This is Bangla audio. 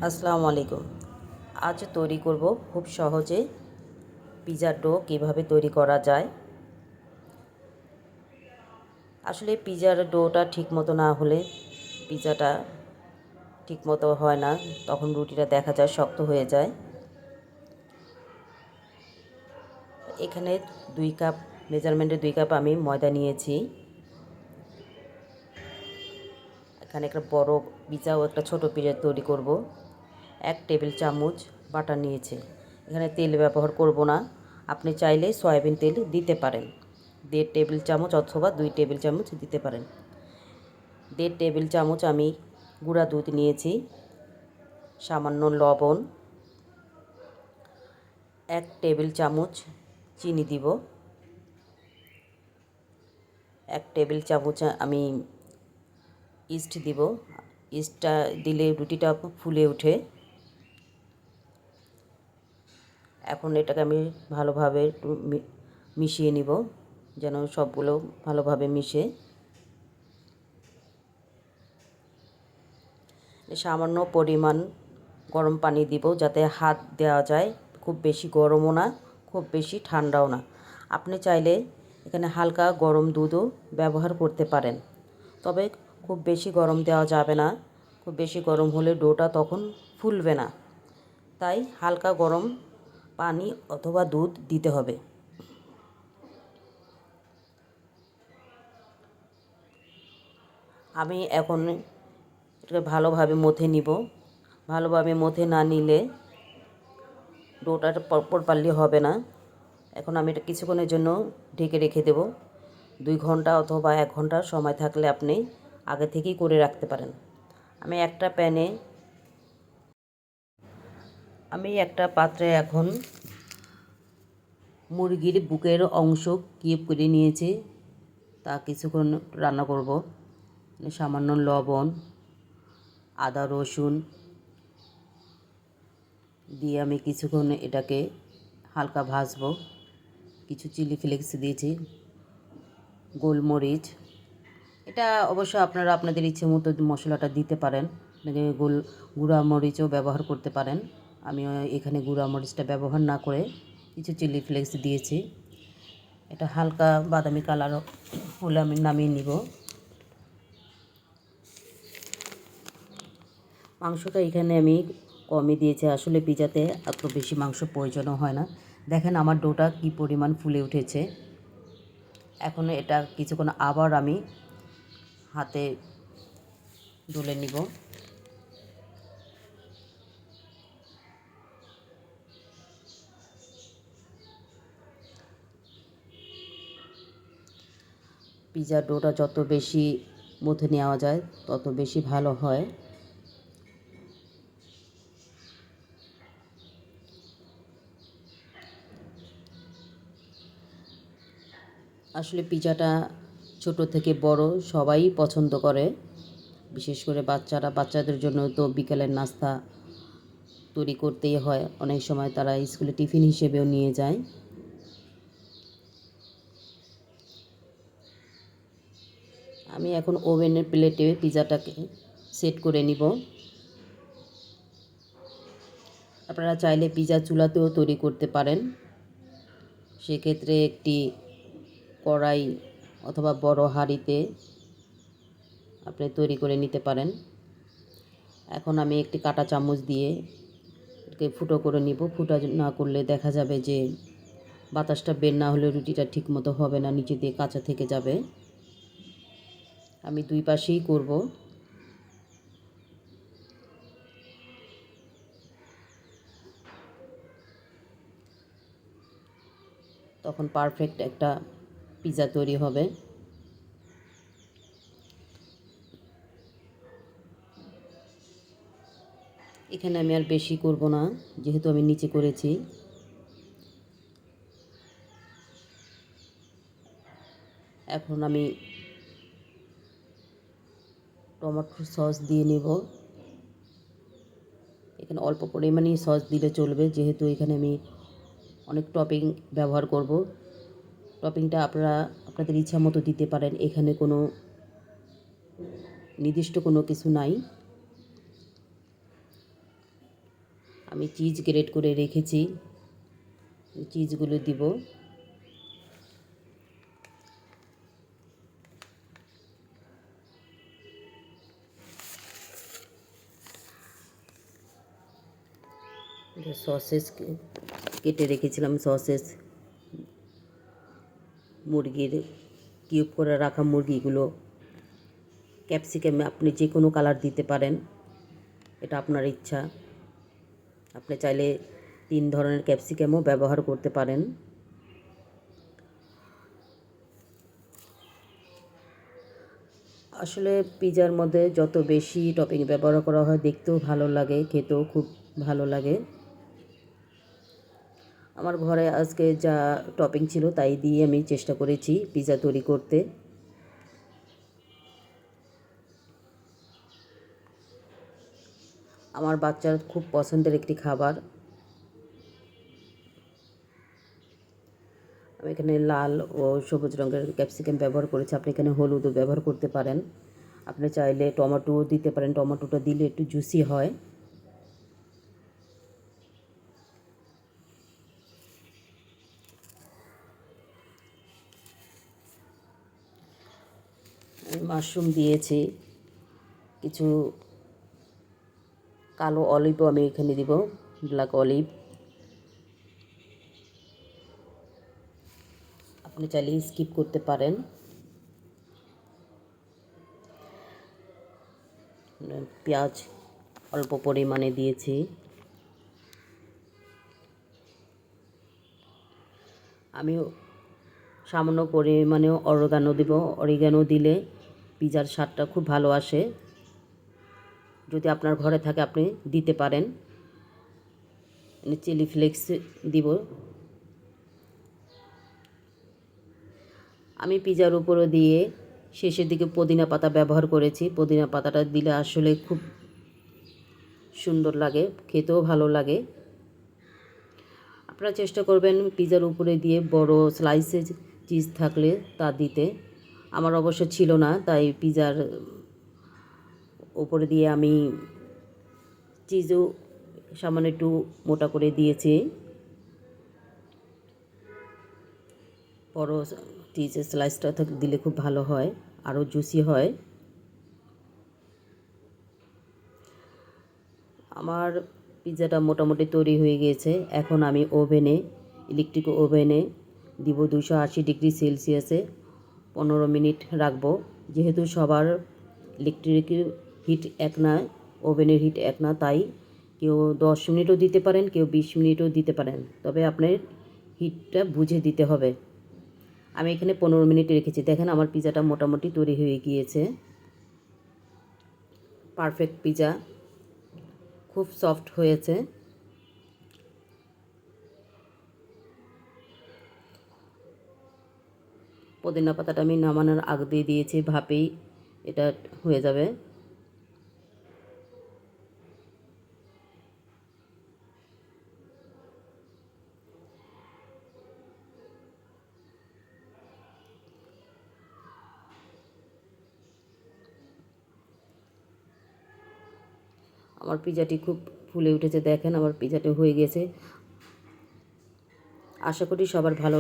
আসসালামু আলাইকুম। আজ তৈরি করব খুব সহজে পিৎজার ডো কীভাবে তৈরি করা যায়। আসলে পিৎজার ডোটা ঠিকমতো না হলে পিৎজাটা ঠিকমতো হয় না, তখন রুটিটা দেখা যায় শক্ত হয়ে যায়। এখানে 2 কাপ মেজারমেন্টে 2 কাপ আমি ময়দা নিয়েছি। এখানে একটা বড় পিৎজা ও একটা ছোট পিৎজা তৈরি করব। 1 টেবিল চামচ বাটার নিয়েছি। এখানে তেল ব্যবহার করব না, আপনি চাইলে সয়াবিন তেল দিতে পারেন। 1.5 টেবিল চামচ অথবা 2 টেবিল চামচ দিতে পারেন। 1.5 টেবিল চামচ আমি গুঁড়া দুধ নিয়েছি, সামান্য লবণ, 1 টেবিল চামচ চিনি দিব, 1 টেবিল চামচ আমি ইস্ট দিব। ইস্টটা দিলে রুটিটা ফুলে ওঠে। এখন এটাকে আমি ভালোভাবে একটু মিশিয়ে নিব, যেন সবগুলো ভালোভাবে মিশে। সামান্য পরিমাণ গরম পানি দিব, যাতে হাত দেওয়া যায়। খুব বেশি গরমও না, খুব বেশি ঠান্ডাও না। আপনি চাইলে এখানে হালকা গরম দুধও ব্যবহার করতে পারেন, তবে খুব বেশি গরম দেওয়া যাবে না। খুব বেশি গরম হলে ডোটা তখন ফুলবে না, তাই হালকা গরম পানি অথবা দুধ দিতে হবে। আমি এখন এটাকে ভালোভাবে মথে নিব। ভালোভাবে মথে না নিলে ডোটা প্রপারলি হবে না। এখন আমি এটা কিছুক্ষণের জন্য ঢেকে রেখে দেব। 2 ঘন্টা অথবা 1 ঘন্টা সময় থাকলে আপনি আগে থেকেই করে রাখতে পারেন। আমি একটা পাত্রে এখন মুরগির বুকের অংশ কিউব করে নিয়েছি, তা কিছুক্ষণ রান্না করব। সামান্য লবণ, আদা রসুন দিয়ে আমি কিছুক্ষণ এটাকে হালকা ভাজবো। কিছু চিলি ফ্লেক্স দিয়েছি, গোলমরিচ। এটা অবশ্য আপনারা আপনাদের ইচ্ছে মতো মশলাটা দিতে পারেন, গুঁড়া মরিচও ব্যবহার করতে পারেন। আমি এখানে গুঁড়া মরিচটা ব্যবহার না করে কিছু চিলি ফ্লেক্স দিয়েছি। এটা হালকা বাদামি কালার হলে আমি নামিয়ে নিব। মাংসটা এখানে আমি কমই দিয়েছি, আসলে পিৎজাতে এত বেশি মাংস প্রয়োজনও হয় না। দেখেন আমার ডোটা কি পরিমাণ ফুলে উঠেছে। এখন এটা কিছুক্ষণ আবার আমি হাতে ডলে নিব। পিৎজার ডোটা যত বেশি মথে নেওয়া যায় তত বেশি ভালো হয়। আসলে পিৎজাটা ছোট থেকে বড় সবাই পছন্দ করে, বিশেষ করে বাচ্চাদের জন্য তো বিকেলের নাস্তা তৈরি করতেই হয়। অনেক সময় তারা স্কুলে টিফিন হিসেবেও নিয়ে যায়। আমি এখন ওভেনের প্লেটে পিৎজাটাকে সেট করে নিব। আপনারা চাইলে পিৎজা চুলাতেও তৈরি করতে পারেন। সেক্ষেত্রে একটি কড়াই অথবা বড় হাঁড়িতে আপনি তৈরি করে নিতে পারেন। এখন আমি একটি কাঁটা চামচ দিয়ে এটাকে ফুটো করে নিব। ফুটো না করলে দেখা যাবে যে বাতাসটা বের না হলে রুটিটা ঠিকমতো হবে না, নিচে দিয়ে কাঁচা থেকে যাবে। আমি 2 পাশেই করব। তখন পারফেক্ট একটা পিৎজা তৈরি হবে। এখানে আমি আর বেশি করব না, যেহেতু আমি নিচে করেছি। এখন আমি টমেটো সস দিয়ে নেব। এখানে অল্প পরিমাণেই সস দিলে চলবে, যেহেতু এখানে আমি অনেক টপিং ব্যবহার করব। টপিংটা আপনারা আপনাদের ইচ্ছা মতো দিতে পারেন, এখানে কোনো নির্দিষ্ট কোনো কিছু নাই। আমি চিজ গ্রেট করে রেখেছি, চিজগুলো দিব। সসেস কেটে রেখেছিলাম, সসেস, মুরগির কিউব করে রাখা মুরগিগুলো, ক্যাপসিকাম আপনি যে কোনো কালার দিতে পারেন, এটা আপনার ইচ্ছা। আপনি চাইলে 3 ধরনের ক্যাপসিকামও ব্যবহার করতে পারেন। আসলে পিজার মধ্যে যত বেশি টপিং ব্যবহার করা হয় দেখতেও ভালো লাগে, খেতেও খুব ভালো লাগে। আমার ঘরে আজকে যা টপিং ছিল তাই দিয়ে আমি চেষ্টা করেছি পিজা তৈরি করতে। আমার বাচ্চার খুব পছন্দের একটি খাবার। আমি এখানে লাল ও সবুজ রঙের ক্যাপসিকাম ব্যবহার করেছি, আপনি এখানে হলুদও ব্যবহার করতে পারেন। আপনি চাইলে টমেটোও দিতে পারেন, টমেটোটা দিলে একটু জুসি হয়। মাশরুম দিয়েছি, কিছু কালো অলিভও আমি এখানে দিব, ব্ল্যাক অলিভ। আপনি চাইলে স্কিপ করতে পারেন। পেঁয়াজ অল্প পরিমাণে দিয়েছি। আমি সামান্য পরিমাণে অরিগানো দিব, অরিগানো দিলে পিজার স্বাদটা খুব ভালো আসে। যদি আপনার ঘরে থাকে আপনি দিতে পারেন। চিলি ফ্লেক্স দিব। আমি পিজার উপরে দিয়ে শেষের দিকে পুদিনা পাতা ব্যবহার করেছি। পুদিনা পাতাটা দিলে আসলে খুব সুন্দর লাগে, খেতেও ভালো লাগে। আপনারা চেষ্টা করবেন পিজার উপরে দিয়ে বড় স্লাইসের চিজ থাকলে তা দিতে। আমার অবশ্য ছিল না, তাই পিজার উপরে দিয়ে আমি চিজও সামান্য একটু মোটা করে দিয়েছি। বড় চিজের স্লাইসটা দিলে খুব ভালো হয়, আরও জুসি হয়। আমার পিজাটা মোটামুটি তৈরি হয়ে গিয়েছে। এখন আমি ইলেকট্রিক ওভেনে দিব 280 ডিগ্রি সেলসিয়াসে 15 মিনিট রাখবো। যেহেতু সবার ইলেকট্রিক হিট এক না, ওভেনের হিট এক না, তাই কেউ 10 মিনিটও দিতে পারেন, কেউ 20 মিনিটও দিতে পারেন, তবে আপনার হিটটা বুঝে দিতে হবে। আমি এখানে 15 মিনিট রেখেছি। দেখেন আমার পিজাটা মোটামুটি তৈরি হয়ে গিয়েছে। পারফেক্ট পিজা, খুব সফট হয়েছে। পুদিনা পাতাটা আমি নামানোর আগে দিয়ে দিয়েছি, ভাপেই এটা হয়ে যাবে। আমার পিজাটি খুব ফুলে উঠেছে, দেখেন আমার পিজাটি হয়ে গেছে। আশা করি সবার ভালো